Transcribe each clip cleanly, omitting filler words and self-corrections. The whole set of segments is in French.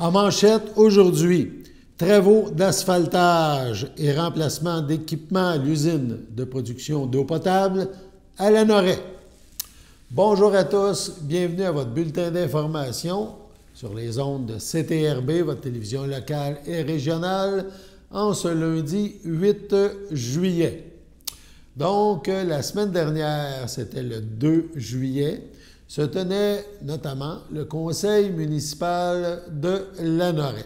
En manchette aujourd'hui, travaux d'asphaltage et remplacement d'équipements à l'usine de production d'eau potable à Lanoret. Bonjour à tous, bienvenue à votre bulletin d'information sur les ondes de CTRB, votre télévision locale et régionale, en ce lundi 8 juillet. Donc, la semaine dernière, c'était le 2 juillet, se tenait notamment le conseil municipal de Lanoret.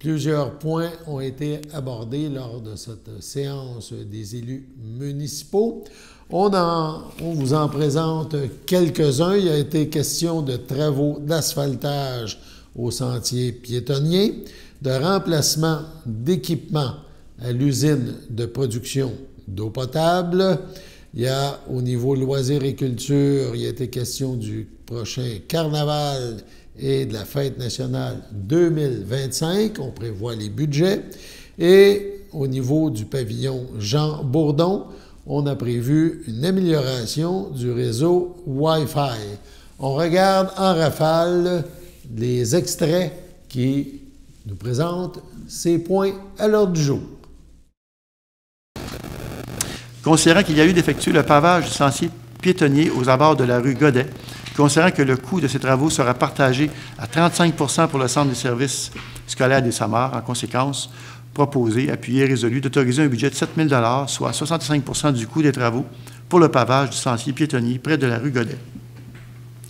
Plusieurs points ont été abordés lors de cette séance des élus municipaux. On vous en présente quelques-uns. Il a été question de travaux d'asphaltage au sentier piétonnier, de remplacement d'équipements à l'usine de production d'eau potable. Il y a, au niveau loisirs et culture, il a été question du prochain carnaval et de la fête nationale 2025. On prévoit les budgets. Et au niveau du pavillon Jean Bourdon, on a prévu une amélioration du réseau Wi-Fi. On regarde en rafale les extraits qui nous présentent ces points à l'ordre du jour. Considérant qu'il y a eu d'effectuer le pavage du sentier piétonnier aux abords de la rue Godet, considérant que le coût de ces travaux sera partagé à 35 % pour le Centre des services scolaires des Samars, en conséquence, proposé, appuyé et résolu d'autoriser un budget de 7 000 $, soit 65 % du coût des travaux pour le pavage du sentier piétonnier près de la rue Godet.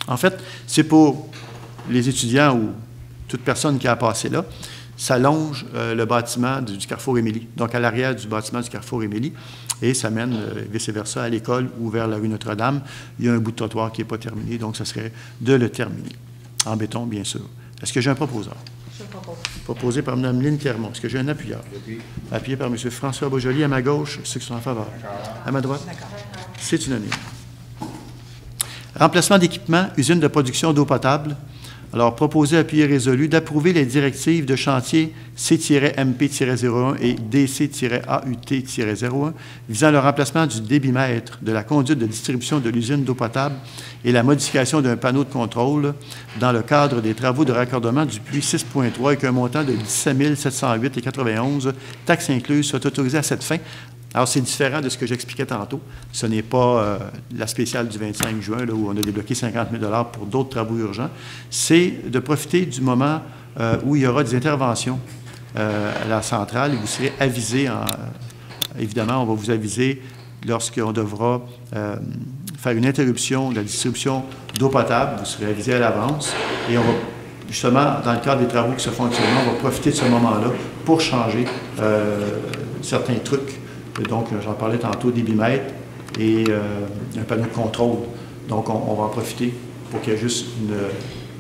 En fait, c'est pour les étudiants ou toute personne qui a passé là, ça longe le bâtiment du Carrefour Émilie, donc à l'arrière du bâtiment du Carrefour Émilie, et ça mène vice-versa à l'école ou vers la rue Notre-Dame. Il y a un bout de trottoir qui n'est pas terminé, donc ce serait de le terminer. En béton, bien sûr. Est-ce que j'ai un proposeur? Je propose. Proposé par Mme Lynne Clermont. Est-ce que j'ai un appuyeur? Appuyé par M. François Beaujoli. À ma gauche, ceux qui sont en faveur. À ma droite? C'est unanime. Remplacement d'équipements, usine de production d'eau potable. Alors, proposé, appuyé, résolu d'approuver les directives de chantier C-MP-01 et DC-AUT-01 visant le remplacement du débitmètre de la conduite de distribution de l'usine d'eau potable et la modification d'un panneau de contrôle dans le cadre des travaux de raccordement du puits 6.3 avec un montant de 17 708,91 $, taxes incluses, soit autorisé à cette fin. Alors, c'est différent de ce que j'expliquais tantôt. Ce n'est pas la spéciale du 25 juin, là, où on a débloqué 50 000 $ pour d'autres travaux urgents. C'est de profiter du moment où il y aura des interventions à la centrale et vous serez avisé. Évidemment, on va vous aviser lorsqu'on devra faire une interruption de la distribution d'eau potable. Vous serez avisé à l'avance et on va, justement, dans le cadre des travaux qui se font actuellement, on va profiter de ce moment-là pour changer certains trucs. Donc, j'en parlais tantôt, débitmètre et un panneau de contrôle. Donc, on va en profiter pour qu'il y ait juste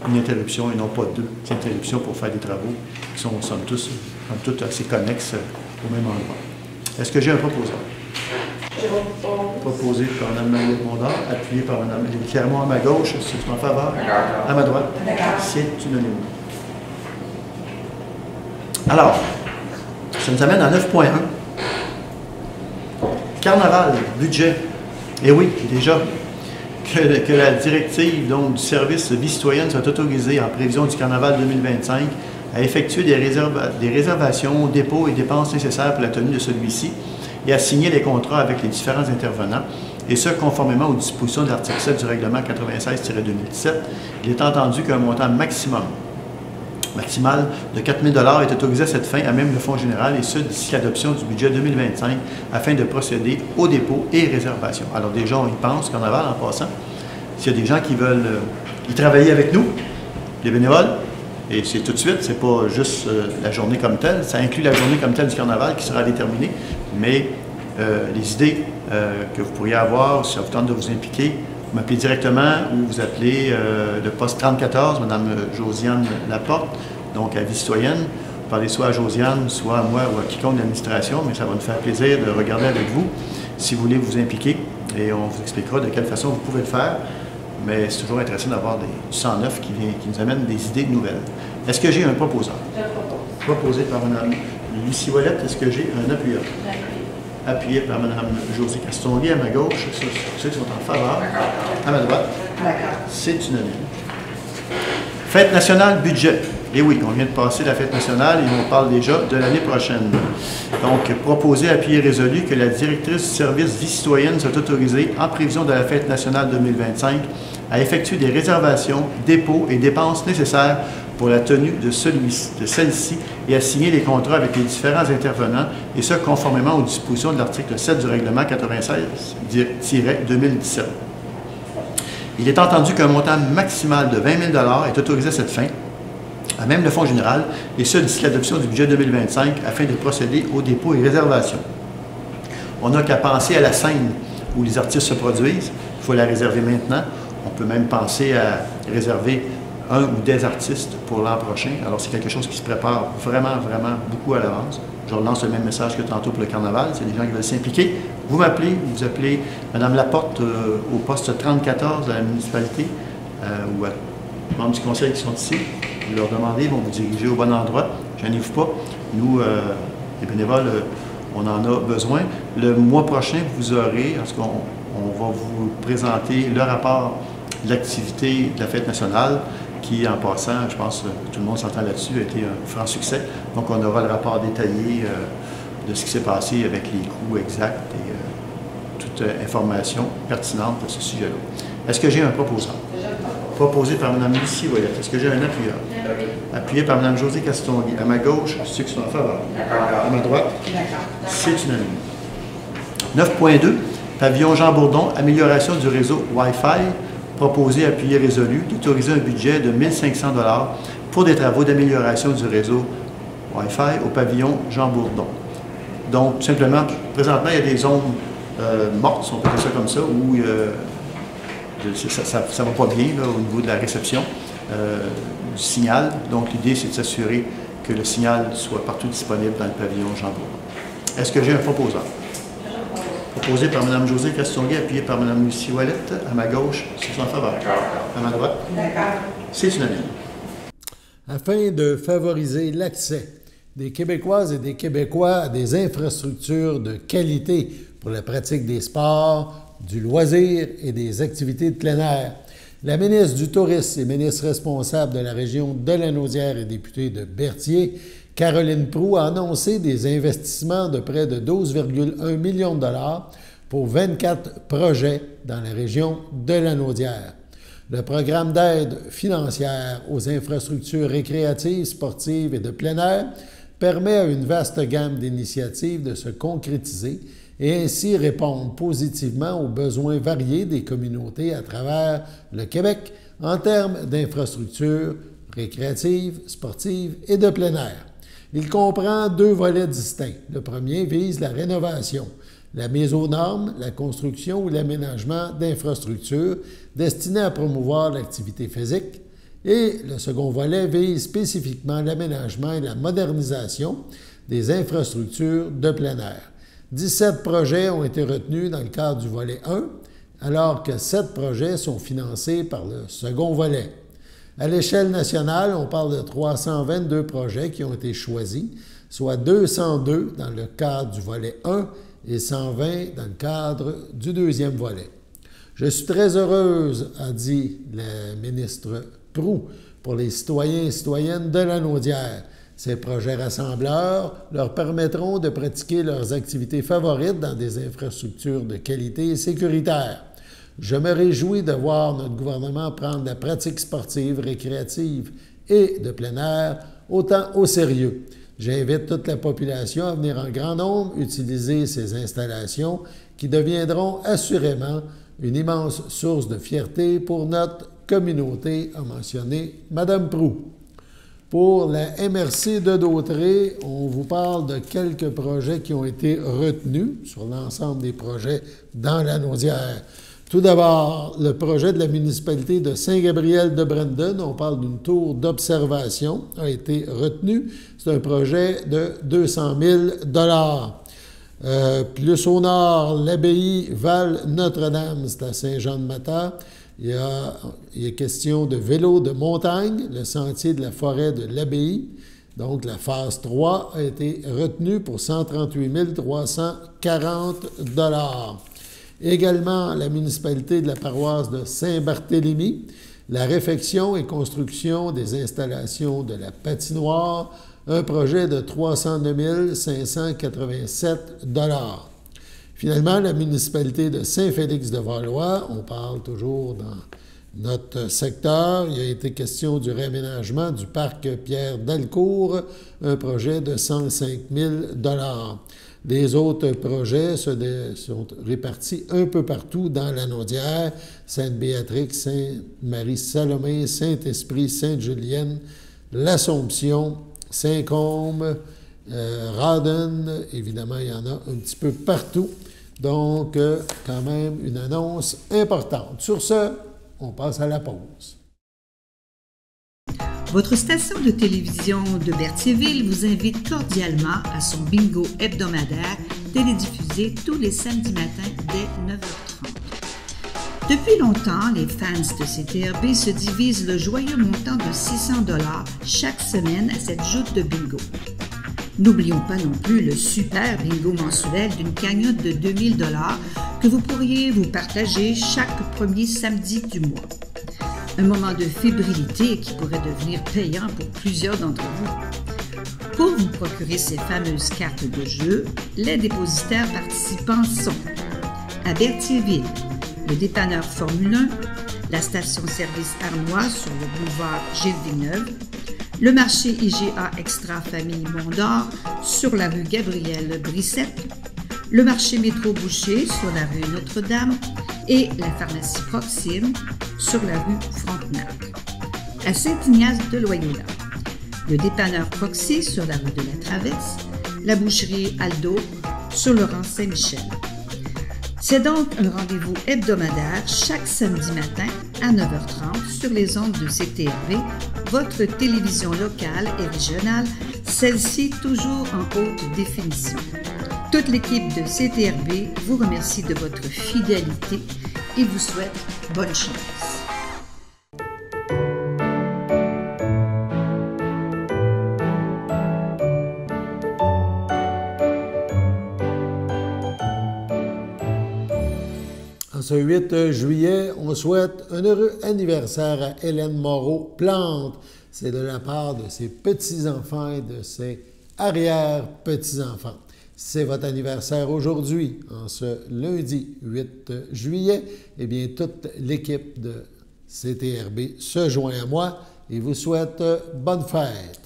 une interruption et non pas deux interruptions pour faire des travaux qui sont, somme toute, assez connexes au même endroit. Est-ce que j'ai un proposeur? Proposé par Mme Marie Mondard, appuyé par Mme Clermont à ma gauche, c'est en faveur. À ma droite, c'est unanime. Alors, ça nous amène à 9.1. Carnaval, budget. Et oui, déjà, que la directive donc, du service vie citoyenne soit autorisée en prévision du Carnaval 2025 à effectuer des réservations, dépôts et dépenses nécessaires pour la tenue de celui-ci et à signer les contrats avec les différents intervenants, et ce, conformément aux dispositions de l'article 7 du règlement 96-2017, il est entendu qu'un montant maximal de 4 000 $ est autorisé à cette fin à même le Fonds général, et ce, d'ici l'adoption du budget 2025, afin de procéder aux dépôts et réservations. Alors déjà, on y pense, Carnaval, en passant. S'il y a des gens qui veulent y travailler avec nous, les bénévoles, et c'est tout de suite, c'est pas juste la journée comme telle, ça inclut la journée comme telle du Carnaval qui sera déterminée, mais les idées que vous pourriez avoir, si ça vous tente de vous impliquer, vous m'appelez directement ou vous appelez le poste 3014, Mme Josiane Laporte, donc à Vie citoyenne. Vous parlez soit à Josiane, soit à moi ou à quiconque de l'administration, mais ça va nous faire plaisir de regarder avec vous si vous voulez vous impliquer, et on vous expliquera de quelle façon vous pouvez le faire. Mais c'est toujours intéressant d'avoir du sang neuf qui nous amène des idées nouvelles. Est-ce que j'ai un proposeur? Je propose. Proposé par Mme Lucie Ouellette. Est-ce que j'ai un appuyeur? Appuyé par Mme Josée Castonguay à ma gauche, ceux qui sont en faveur. À ma droite, c'est unanime. Fête nationale, budget. Et oui, on vient de passer la fête nationale et on parle déjà de l'année prochaine. Donc, proposer, appuyer, résolu que la directrice du service vie citoyenne soit autorisée, en prévision de la fête nationale 2025, à effectuer des réservations, dépôts et dépenses nécessaires pour la tenue de celle-ci et à signer les contrats avec les différents intervenants, et ce, conformément aux dispositions de l'article 7 du règlement 96-2017. Il est entendu qu'un montant maximal de 20 000 $ est autorisé à cette fin, à même le Fonds général, et ce, d'ici l'adoption du budget 2025, afin de procéder aux dépôts et réservations. On n'a qu'à penser à la scène où les artistes se produisent. Il faut la réserver maintenant. On peut même penser à réserver un ou des artistes pour l'an prochain. Alors, c'est quelque chose qui se prépare vraiment, vraiment beaucoup à l'avance. Je relance le même message que tantôt pour le carnaval. C'est des gens qui veulent s'impliquer. Vous m'appelez, vous appelez Mme Laporte au poste 3014 de la municipalité ou à membres du conseil qui sont ici. Vous leur demandez, ils vont vous diriger au bon endroit. Gênez-vous pas. Nous, les bénévoles, on en a besoin. Le mois prochain, vous aurez, parce qu'on va vous présenter le rapport de l'activité de la fête nationale, qui, en passant, je pense que tout le monde s'entend là-dessus, a été un franc succès. Donc, on aura le rapport détaillé de ce qui s'est passé avec les coûts exacts et toute information pertinente à ce sujet-là. Est-ce que j'ai un proposant? Proposé par Mme Lucie Ouellette. Est-ce que j'ai un appuyeur? Appuyé par Mme Josée Castonguay. À ma gauche, ceux qui sont en faveur. À ma droite, c'est unanime. 9.2, pavillon Jean Bourdon, amélioration du réseau Wi-Fi. Proposé, appuyé, résolu, d'autoriser un budget de 1 500 $ pour des travaux d'amélioration du réseau Wi-Fi au pavillon Jean Bourdon. Donc, tout simplement, présentement, il y a des zones mortes, si on peut dire ça comme ça, où ça ne va pas bien là, au niveau de la réception du signal. Donc, l'idée, c'est de s'assurer que le signal soit partout disponible dans le pavillon Jean Bourdon. Est-ce que j'ai un proposant? Proposé par Mme Josée Castonguay, appuyé par Mme Lucie Ouellette. À ma gauche, c'est en faveur. À ma droite, c'est unanime. Afin de favoriser l'accès des Québécoises et des Québécois à des infrastructures de qualité pour la pratique des sports, du loisir et des activités de plein air, la ministre du Tourisme et ministre responsable de la région de Lanaudière et députée de Berthier, Caroline Proulx, a annoncé des investissements de près de 12,1 millions de dollars pour 24 projets dans la région de Lanaudière. Le programme d'aide financière aux infrastructures récréatives, sportives et de plein air permet à une vaste gamme d'initiatives de se concrétiser et ainsi répondre positivement aux besoins variés des communautés à travers le Québec en termes d'infrastructures récréatives, sportives et de plein air. Il comprend 2 volets distincts. Le premier vise la rénovation, la mise aux normes, la construction ou l'aménagement d'infrastructures destinées à promouvoir l'activité physique. Et le second volet vise spécifiquement l'aménagement et la modernisation des infrastructures de plein air. 17 projets ont été retenus dans le cadre du volet 1, alors que 7 projets sont financés par le second volet. À l'échelle nationale, on parle de 322 projets qui ont été choisis, soit 202 dans le cadre du volet 1 et 120 dans le cadre du deuxième volet. Je suis très heureuse, a dit la ministre Proulx, pour les citoyens et citoyennes de Lanaudière. Ces projets rassembleurs leur permettront de pratiquer leurs activités favorites dans des infrastructures de qualité et sécuritaires. Je me réjouis de voir notre gouvernement prendre la pratique sportive, récréative et de plein air autant au sérieux. J'invite toute la population à venir en grand nombre utiliser ces installations qui deviendront assurément une immense source de fierté pour notre communauté, a mentionné Mme Proulx. Pour la MRC de Dautré, on vous parle de quelques projets qui ont été retenus sur l'ensemble des projets dans Lanaudière. Tout d'abord, le projet de la municipalité de Saint-Gabriel-de-Brandon, on parle d'une tour d'observation, a été retenu. C'est un projet de 200 000 $. Plus au nord, l'abbaye Val-Notre-Dame, c'est à Saint-Jean-de-Mata. Il y a question de vélo de montagne, le sentier de la forêt de l'abbaye. Donc, la phase 3 a été retenue pour 138 340 $. Également, la municipalité de la paroisse de Saint-Barthélemy, la réfection et construction des installations de la patinoire, un projet de 309 587 $. Finalement, la municipalité de Saint-Félix-de-Valois, on parle toujours dans notre secteur, il a été question du réaménagement du parc Pierre-Dalcourt, un projet de 105 000 $. Les autres projets sont répartis un peu partout dans la Naudière, Sainte-Béatrix, Sainte-Marie-Salomé, Saint-Esprit, Sainte-Julienne, l'Assomption, Saint-Côme, Rawdon, évidemment, il y en a un petit peu partout. Donc, quand même, une annonce importante. Sur ce, on passe à la pause. Votre station de télévision de Berthierville vous invite cordialement à son bingo hebdomadaire télédiffusé tous les samedis matins dès 9h30. Depuis longtemps, les fans de CTRB se divisent le joyeux montant de 600 $ chaque semaine à cette joute de bingo. N'oublions pas non plus le super bingo mensuel d'une cagnotte de 2000 $ que vous pourriez vous partager chaque premier samedi du mois. Un moment de fébrilité qui pourrait devenir payant pour plusieurs d'entre vous. Pour vous procurer ces fameuses cartes de jeu, les dépositaires participants sont à Berthierville, le dépanneur Formule 1, la station-service Arnois sur le boulevard Gilles-Villeneuve, le marché IGA Extra Famille Mont-d'Or sur la rue Gabrielle-Brissette, le marché Métro Boucher sur la rue Notre-Dame et la pharmacie Proxime sur la rue Frontenac. À Saint-Ignace de Loyola, le dépanneur Proxy sur la rue de la Traverse, la boucherie Aldo sur le rang Saint-Michel. C'est donc un rendez-vous hebdomadaire chaque samedi matin à 9h30 sur les ondes de CTRB, votre télévision locale et régionale, celle-ci toujours en haute définition. Toute l'équipe de CTRB vous remercie de votre fidélité et vous souhaite bonne chance. En ce 8 juillet, on souhaite un heureux anniversaire à Hélène Moreau-Plante. C'est de la part de ses petits-enfants et de ses arrière-petits-enfants. C'est votre anniversaire aujourd'hui, en ce lundi 8 juillet. Eh bien, toute l'équipe de CTRB se joint à moi et vous souhaite bonne fête.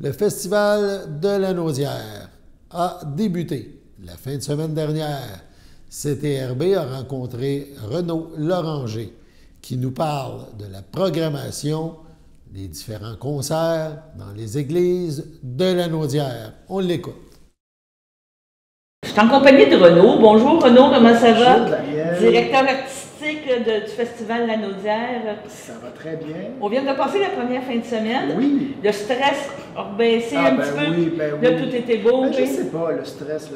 Le Festival de la Naudière a débuté la fin de semaine dernière. CTRB a rencontré Renaud Loranger qui nous parle de la programmation des différents concerts dans les églises de la Naudière. On l'écoute. Je suis en compagnie de Renaud. Bonjour Renaud, comment ça va? Bonjour Daniel. Directeur artistique du Festival La Naudière. Ça va très bien. On vient de passer la première fin de semaine. Oui. Le stress a baissé un petit peu. Oui, Là, tout était beau. Ben, je sais pas, le stress,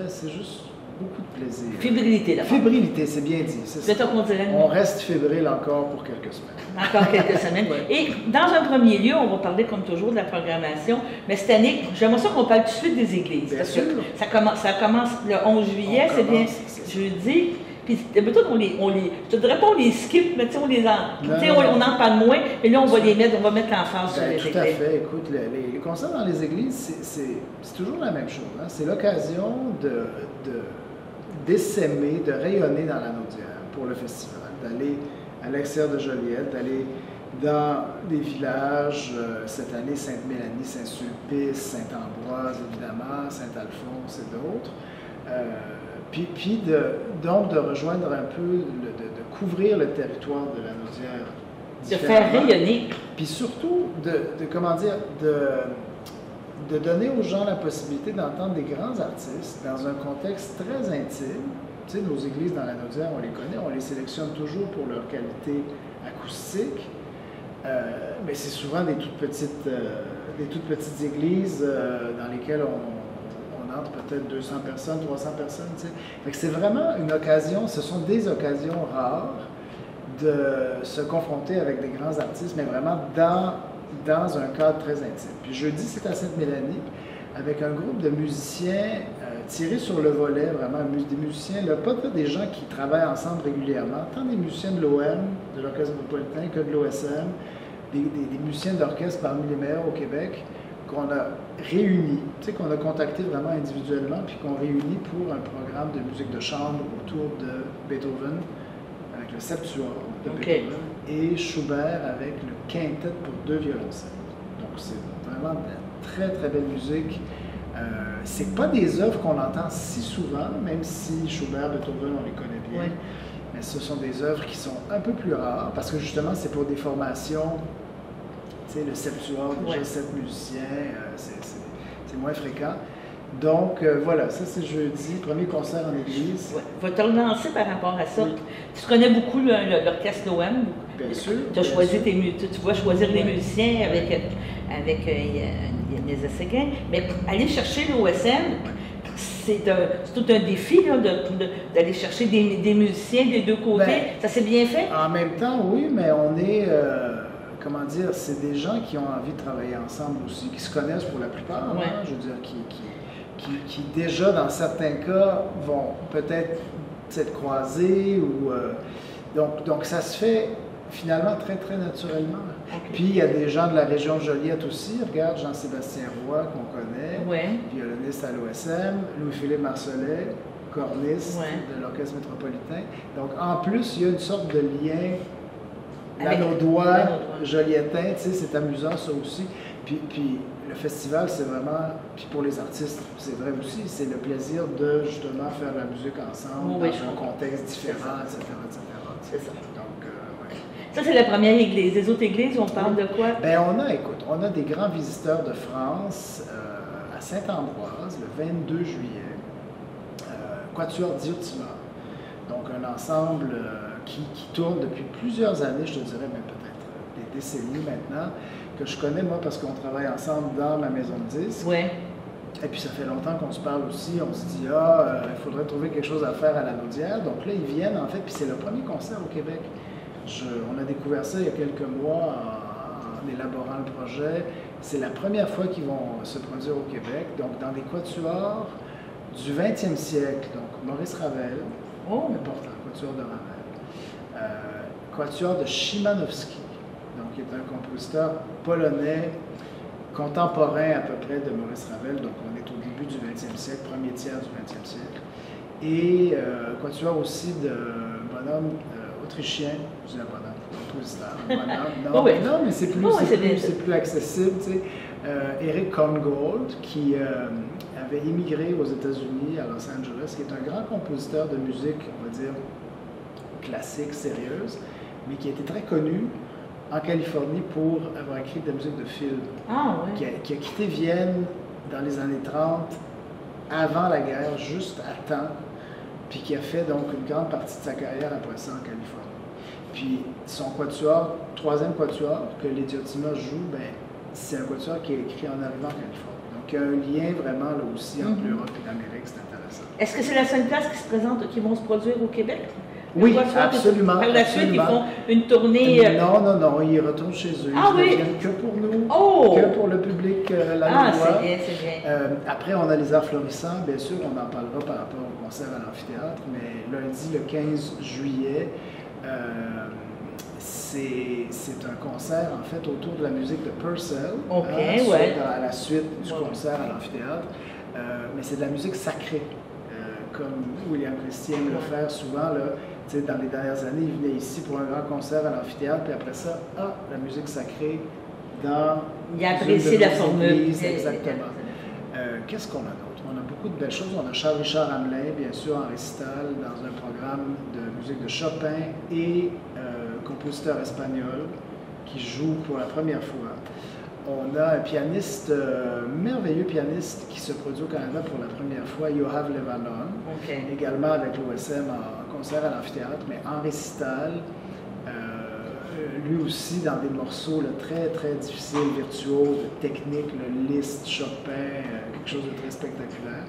c'est juste beaucoup de plaisir. Fébrilité, là. Fébrilité, c'est bien dit. C'est ça qu'on dirait. On reste fébrile encore pour quelques semaines. Encore quelques semaines. Ouais. Et dans un premier lieu, on va parler comme toujours de la programmation. Mais cette année, j'aimerais ça qu'on parle tout de suite des églises. Bien parce sûr. que ça commence le 11 juillet, c'est bien jeudi. Puis d'habitude, je te dirais pas on les skip, mais on en parle moins. Et là, on va mettre l'emphase sur les églises. Tout à fait. Écoute, les concerts dans les églises, c'est toujours la même chose. Hein? C'est l'occasion d'essaimer, de rayonner dans la Naudière pour le festival, d'aller à l'extérieur de Joliette, d'aller dans des villages, cette année Sainte-Mélanie, Saint-Sulpice, Saint-Ambroise évidemment, Saint-Alphonse et d'autres. Puis de rejoindre un peu, de couvrir le territoire de la Naudière. De faire rayonner. Puis surtout, de donner aux gens la possibilité d'entendre des grands artistes dans un contexte très intime. Tu sais, nos églises dans la Naudière, on les connaît, on les sélectionne toujours pour leur qualité acoustique. Mais c'est souvent des toutes petites églises dans lesquelles on entre peut-être 200 personnes, 300 personnes. Tu sais. Fait que c'est vraiment une occasion, ce sont des occasions rares de se confronter avec des grands artistes, mais vraiment dans un cadre très intime. Puis jeudi, c'est à Sainte-Mélanie, avec un groupe de musiciens tirer sur le volet, vraiment, des musiciens, là, pas des gens qui travaillent ensemble régulièrement, tant des musiciens de l'OM, de l'Orchestre métropolitain, que de l'OSM, des musiciens d'orchestre parmi les meilleurs au Québec, qu'on a réunis, tu sais, qu'on a contactés vraiment individuellement, puis qu'on réunit pour un programme de musique de chambre autour de Beethoven, avec le septuor de Beethoven, et Schubert avec le quintet pour 2 violoncelles. Donc c'est vraiment de la très très belle musique. C'est pas des œuvres qu'on entend si souvent, même si Schubert, Beethoven, on les connaît bien. Ouais. Mais ce sont des œuvres qui sont un peu plus rares, parce que justement, c'est pour des formations, tu sais, le septuor, déjà 7 musiciens, c'est moins fréquent. Donc, voilà, ça c'est jeudi, premier concert en église. Ouais. Va te relancer par rapport à ça. Oui. Tu connais beaucoup l'orchestre l'OM. Bien sûr. Tu vas choisir les musiciens avec Yannis Séguin, mais aller chercher l'OSM, c'est tout un défi d'aller chercher des musiciens des deux côtés. Ben, ça s'est bien fait? En même temps, oui, mais on est, comment dire, c'est des gens qui ont envie de travailler ensemble aussi, qui se connaissent pour la plupart, Ouais. hein, je veux dire, qui déjà, dans certains cas, vont peut-être s'être croisés, ou, donc ça se fait finalement très, très naturellement. Okay. Puis il y a des gens de la région de Joliette aussi. Regarde Jean-Sébastien Roy, qu'on connaît, violoniste à l'OSM, Louis-Philippe Marcelet, corniste de l'Orchestre métropolitain. Donc en plus, il y a une sorte de lien Lanaudois, Joliettain, tu sais, c'est amusant ça aussi. Puis le festival, c'est vraiment, puis pour les artistes, c'est vrai aussi, c'est le plaisir de justement faire de la musique ensemble, dans un contexte différent, etc. C'est ça. Donc, ça, c'est la première église. Les autres églises, on parle de quoi? Bien, on a des grands visiteurs de France à Saint-Ambroise, le 22 juillet, Quatuor Diotima. Donc, un ensemble qui tourne depuis plusieurs années, je te dirais même peut-être des décennies maintenant, que je connais, moi, parce qu'on travaille ensemble dans ma maison de disques. Ouais. Et puis, ça fait longtemps qu'on se parle aussi. On se dit, il faudrait trouver quelque chose à faire à la Naudière. Donc là, ils viennent, en fait, puis c'est le premier concert au Québec. On a découvert ça il y a quelques mois en élaborant le projet. C'est la première fois qu'ils vont se produire au Québec, donc dans des quatuors du 20e siècle. Donc Maurice Ravel, important, quatuor de Ravel. Quatuor de Szymanowski, donc qui est un compositeur polonais contemporain à peu près de Maurice Ravel. Donc on est au début du 20e siècle, premier tiers du 20e siècle. Et quatuor aussi de bonhomme autrichien, je dis un bonhomme, compositeur, non, mais c'est plus accessible, tu sais. Eric Korngold, qui avait immigré aux États-Unis, à Los Angeles, qui est un grand compositeur de musique, on va dire, classique, sérieuse, mais qui a été très connu en Californie pour avoir écrit de la musique de film. Qui a quitté Vienne dans les années 30, avant la guerre, juste à temps, puis qui a fait donc une grande partie de sa carrière après ça en Californie. Puis son quatuor, troisième quatuor que les Diotima jouent, ben, c'est un quatuor qui est écrit en arrivant en Californie. Donc il y a un lien vraiment là aussi entre l'Europe et l'Amérique, c'est intéressant. Est-ce que c'est la seule place qui se présente, qui vont se produire au Québec? Oui, absolument. Par la suite, ils font une tournée... Non, ils retournent chez eux. Ils ne viennent que pour nous, que pour le public lanaudois. C'est bien. Après, on a les arts florissants, bien sûr, on en parlera par rapport au concert à l'amphithéâtre, mais lundi, le 15 juillet, c'est un concert, en fait, autour de la musique de Purcell, à la suite du concert à l'amphithéâtre, mais c'est de la musique sacrée. Comme William Christie aime le faire souvent, là, dans les dernières années, il venait ici pour un grand concert à l'amphithéâtre, puis après ça, la musique sacrée dans... Il a apprécié la formule. Exactement. Qu'est-ce qu'on a d'autre? On a beaucoup de belles choses. On a Charles-Richard Hamelin, bien sûr, en récital, dans un programme de musique de Chopin et compositeur espagnol qui joue pour la première fois. On a un pianiste, merveilleux pianiste qui se produit au Canada pour la première fois, Yoav Levanon, également avec l'OSM en concert à l'amphithéâtre, mais en récital, lui aussi dans des morceaux là, très très difficiles, virtuoses, techniques, le Liszt, Chopin, quelque chose de très spectaculaire.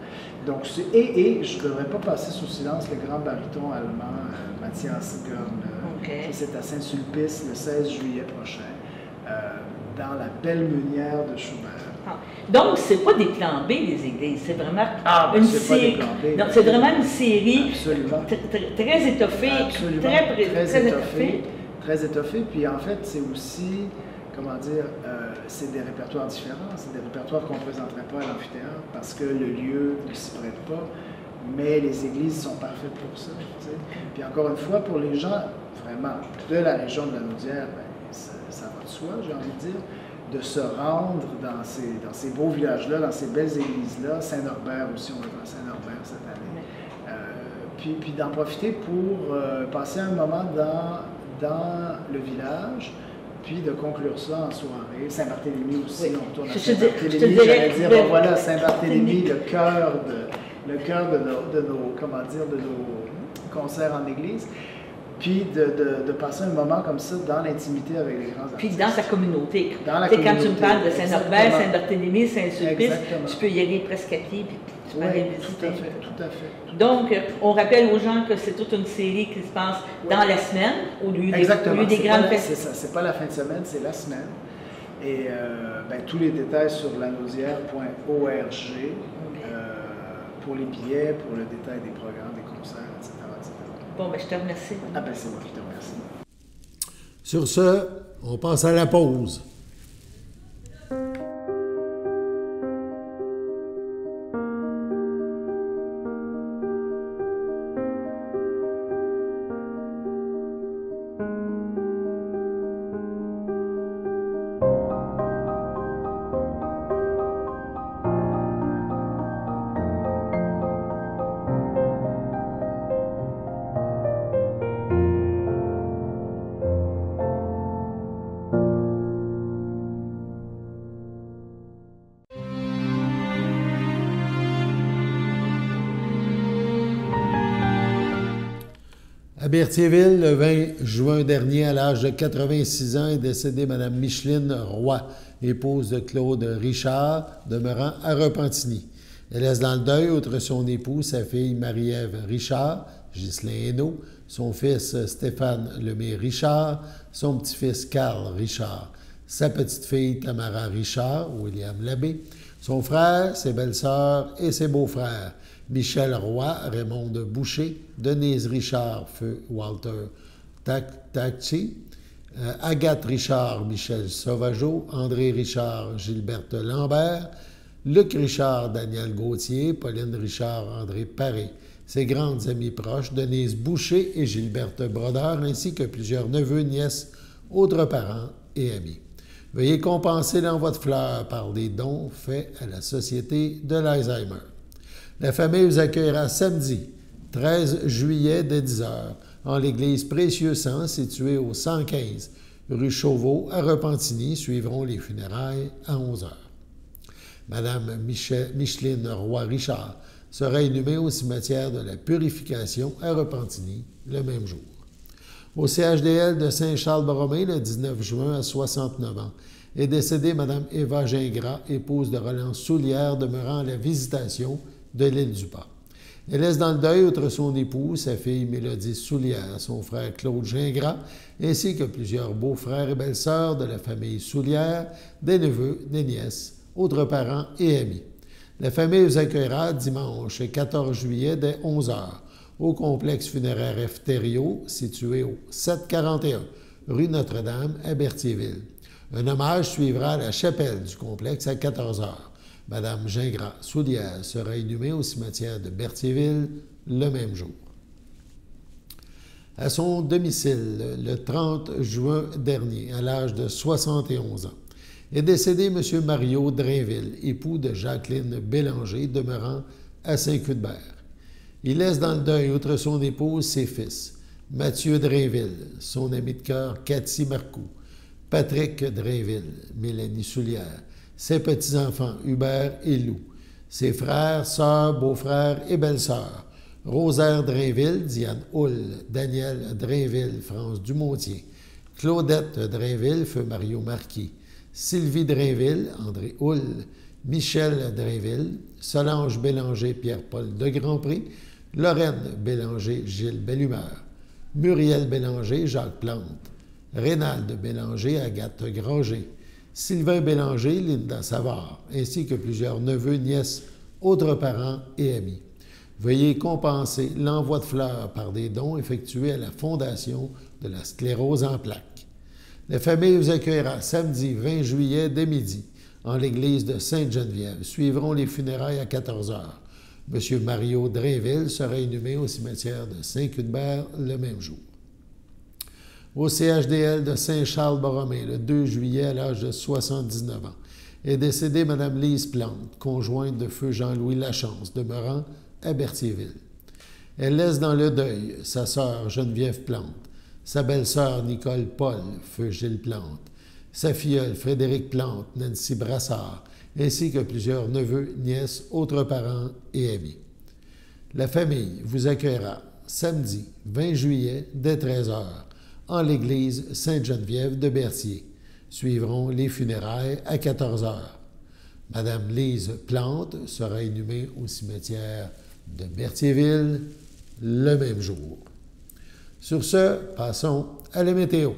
Donc, et je ne devrais pas passer sous silence le grand baryton allemand Matthias Görn. C'est à Saint-Sulpice le 16 juillet prochain. Dans la belle meunière de Schubert. Donc, c'est pas des plans B, les églises. C'est vraiment une série. Non, c'est vraiment une série très étoffée, très étoffée. Puis en fait, c'est aussi, comment dire, c'est des répertoires différents. C'est des répertoires qu'on ne présenterait pas à l'amphithéâtre parce que le lieu ne s'y prête pas. Mais les églises sont parfaites pour ça. T'sais. Puis encore une fois, pour les gens vraiment de la région de la Naudière, ça va de soi, j'ai envie de dire, de se rendre dans ces beaux villages-là, dans ces belles églises-là, Saint-Norbert aussi, on va dans Saint-Norbert cette année, puis d'en profiter pour passer un moment dans le village, puis de conclure ça en soirée. Saint-Barthélemy aussi, oui. On retourne à Saint-Barthélemy, j'allais dire, bon voilà, Saint-Barthélemy, le cœur de nos concerts en église. Puis de passer un moment comme ça dans l'intimité avec les grands artistes. Puis dans sa communauté. Quand tu me parles de Saint-Norbert, Saint-Barthélemy, Saint-Sulpice, tu peux y aller presque à pied, puis tu peux aller visiter. Tout à fait. Donc, on rappelle aux gens que c'est toute une série qui se passe dans la semaine, au lieu des grandes fêtes. C'est pas la fin de semaine, c'est la semaine. Et tous les détails sur lanaudière.org pour les billets, pour le détail des programmes, des concerts, etc. Bon, je te remercie. C'est moi qui te remercie. Sur ce, on passe à la pause. À Berthierville, le 20 juin dernier, à l'âge de 86 ans, est décédée Mme Micheline Roy, épouse de Claude Richard, demeurant à Repentigny. Elle laisse dans le deuil, outre son époux, sa fille Marie-Ève Richard, Ghislain Hainaut, son fils Stéphane Lemay-Richard, son petit-fils Carl Richard, sa petite-fille Tamara Richard, William Labbé, son frère, ses belles-sœurs et ses beaux-frères, Michel Roy, Raymond Boucher, Denise Richard, feu Walter Tacci, Agathe Richard, Michel Sauvageau, André Richard, Gilberte Lambert, Luc Richard, Daniel Gauthier, Pauline Richard, André Paré, ses grandes amies proches, Denise Boucher et Gilberte Brodeur, ainsi que plusieurs neveux, nièces, autres parents et amis. Veuillez compenser l'envoi de fleurs par des dons faits à la Société de l'Alzheimer. La famille vous accueillera samedi, 13 juillet, dès 10h, en l'église Précieux-Sang, située au 115 rue Chauveau, à Repentigny. Suivront les funérailles à 11h. Madame Micheline Roy-Richard sera inhumée au cimetière de la Purification à Repentigny le même jour. Au CHDL de Saint-Charles-Borromée, le 19 juin, à 69 ans, est décédée Mme Eva Gingras, épouse de Roland Soulière, demeurant à la Visitation de l'île du Pas. Elle laisse dans le deuil, outre son époux, sa fille Mélodie Soulière, son frère Claude Gingras, ainsi que plusieurs beaux-frères et belles-sœurs de la famille Soulière, des neveux, des nièces, autres parents et amis. La famille vous accueillera dimanche 14 juillet dès 11h au complexe funéraire F. Thériault, situé au 741 rue Notre-Dame à Berthierville. Un hommage suivra à la chapelle du complexe à 14h. Madame Gingras Soulière sera inhumée au cimetière de Berthierville le même jour. À son domicile, le 30 juin dernier, à l'âge de 71 ans, est décédé M. Mario Drainville, époux de Jacqueline Bélanger, demeurant à Saint-Cuthbert. Il laisse dans le deuil, outre son épouse, ses fils, Mathieu Drainville, son ami de cœur Cathy Marcoux, Patrick Drainville, Mélanie Soulière, ses petits-enfants Hubert et Lou, ses frères, sœurs, beaux-frères et belles-sœurs, Rosaire Drainville, Diane Hull, Daniel Drainville, France Dumontier, Claudette Drainville, feu Mario Marquis, Sylvie Drainville, André Hull, Michel Drainville, Solange Bélanger, Pierre-Paul de Grandpré, Lorraine Bélanger, Gilles Bellumeur, Muriel Bélanger, Jacques Plante, Rénalde Bélanger, Agathe Granger, Sylvain Bélanger, Linda Savard, ainsi que plusieurs neveux, nièces, autres parents et amis. Veuillez compenser l'envoi de fleurs par des dons effectués à la Fondation de la sclérose en plaques. La famille vous accueillera samedi 20 juillet dès midi en l'église de Sainte-Geneviève. Suivront les funérailles à 14 h. M. Mario Drainville sera inhumé au cimetière de Saint-Cuthbert le même jour. Au CHDL de Saint-Charles-Borromée, le 2 juillet, à l'âge de 79 ans, est décédée Mme Lise Plante, conjointe de feu Jean-Louis Lachance, demeurant à Berthierville. Elle laisse dans le deuil sa sœur Geneviève Plante, sa belle-sœur Nicole Paul, feu Gilles Plante, sa filleule Frédéric Plante, Nancy Brassard, ainsi que plusieurs neveux, nièces, autres parents et amis. La famille vous accueillera samedi 20 juillet dès 13 h en l'église Sainte-Geneviève de Berthier. Suivront les funérailles à 14 h. Madame Lise Plante sera inhumée au cimetière de Berthierville le même jour. Sur ce, passons à la météo.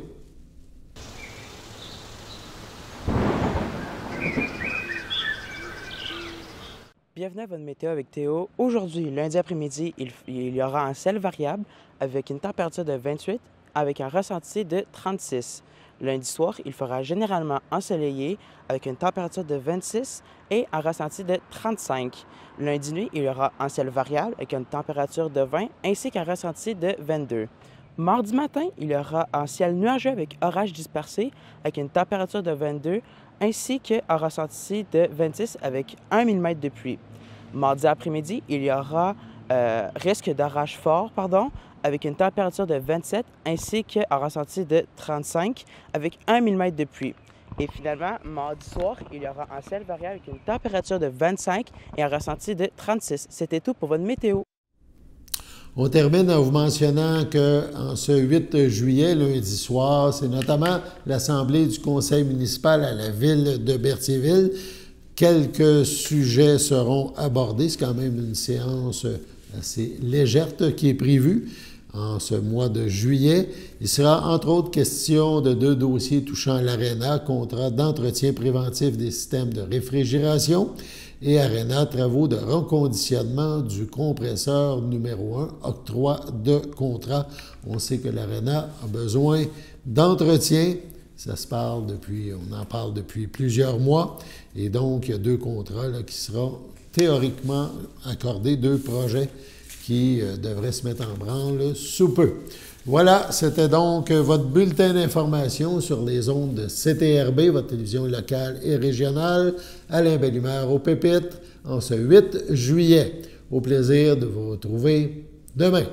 Bienvenue à votre météo avec Théo. Aujourd'hui, lundi après-midi, il y aura un ciel variable avec une température de 28 avec un ressenti de 36. Lundi soir, il fera généralement ensoleillé avec une température de 26 et un ressenti de 35. Lundi nuit, il y aura un ciel variable avec une température de 20 ainsi qu'un ressenti de 22. Mardi matin, il y aura un ciel nuageux avec orage dispersé avec une température de 22 ainsi qu'un ressenti de 26 avec 1 mm de pluie. Mardi après-midi, il y aura risque d'orage fort, avec une température de 27 ainsi qu'un ressenti de 35 avec 1 mm de pluie. Et finalement, mardi soir, il y aura un ciel variable avec une température de 25 et un ressenti de 36. C'était tout pour votre météo. On termine en vous mentionnant qu'en ce 8 juillet, lundi soir, c'est notamment l'Assemblée du Conseil municipal à la ville de Berthierville. Quelques sujets seront abordés. C'est quand même une séance assez légère qui est prévue en ce mois de juillet. Il sera entre autres question de 2 dossiers touchant l'ARENA, contrat d'entretien préventif des systèmes de réfrigération, et ARENA, travaux de reconditionnement du compresseur numéro 1, octroi de contrat. On sait que l'ARENA a besoin d'entretien. On en parle depuis plusieurs mois. Et donc, il y a 2 contrats là, qui seront théoriquement accordés, 2 projets qui devraient se mettre en branle sous peu. Voilà, c'était donc votre bulletin d'information sur les ondes de CTRB, votre télévision locale et régionale. Alain Belle-Humeur au Pépitre en ce 8 juillet. Au plaisir de vous retrouver demain.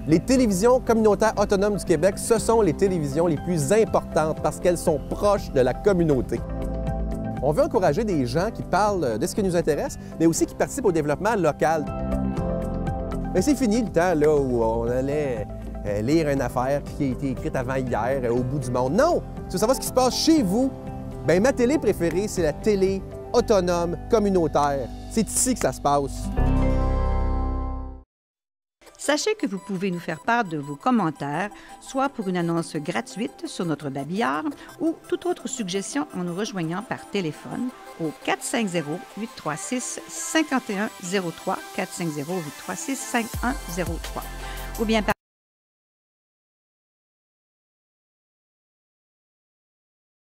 Les télévisions communautaires autonomes du Québec, ce sont les télévisions les plus importantes parce qu'elles sont proches de la communauté. On veut encourager des gens qui parlent de ce qui nous intéresse, mais aussi qui participent au développement local. Mais c'est fini le temps là, où on allait lire une affaire qui a été écrite avant hier au bout du monde. Non! Tu veux savoir ce qui se passe chez vous? Bien, ma télé préférée, c'est la télé autonome communautaire. C'est ici que ça se passe. Sachez que vous pouvez nous faire part de vos commentaires, soit pour une annonce gratuite sur notre babillard ou toute autre suggestion en nous rejoignant par téléphone au 450-836-5103, 450-836-5103, ou bien par